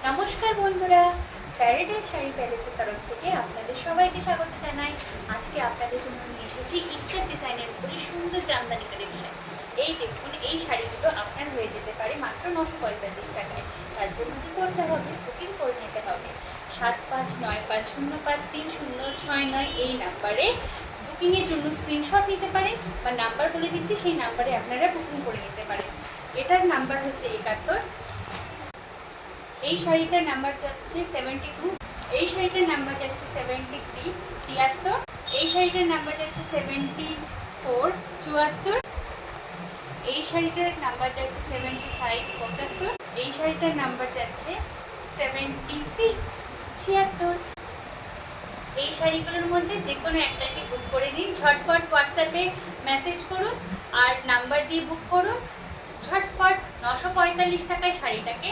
নমস্কার বন্ধুরা, প্যারাডাইস শাড়ি প্যালেসের তরফ থেকে আপনাদের সবাইকে স্বাগত জানাই। আজকে আপনাদের জন্য নিয়ে এসেছি ইচ্ছার ডিজাইনের উপরে সুন্দর জামদানি কালেকশন। এই দেখুন, এই শাড়িগুলো আপনার হয়ে যেতে পারে মাত্র 945 টাকায়। তার জন্য কী করতে হবে? বুকিং করে নিতে হবে 7595053069 এই নাম্বারে। বুকিংয়ের জন্য স্ক্রিনশট নিতে পারেন বা নাম্বার বলে দিচ্ছি, সেই নাম্বারে আপনারা বুকিং করে নিতে পারেন। এটার নাম্বার হচ্ছে 71। এই শাড়িটার নাম্বার যাচ্ছে 72। এই শাড়িটার নাম্বার যাচ্ছে 73 73। এই শাড়িটার নাম্বার যাচ্ছে 74 74। এই শাড়িটার নাম্বার যাচ্ছে 75 75। এই শাড়িটার নাম্বার যাচ্ছে 76 76। এই শাড়িগুলোর মধ্যে যে কোনো একটাকে বুক করে দিন। ঝটপট হোয়াটসঅ্যাপে মেসেজ করুন আর নাম্বার দিয়ে বুক করুন। ঝটপট 945 টাকায় শাড়িটাকে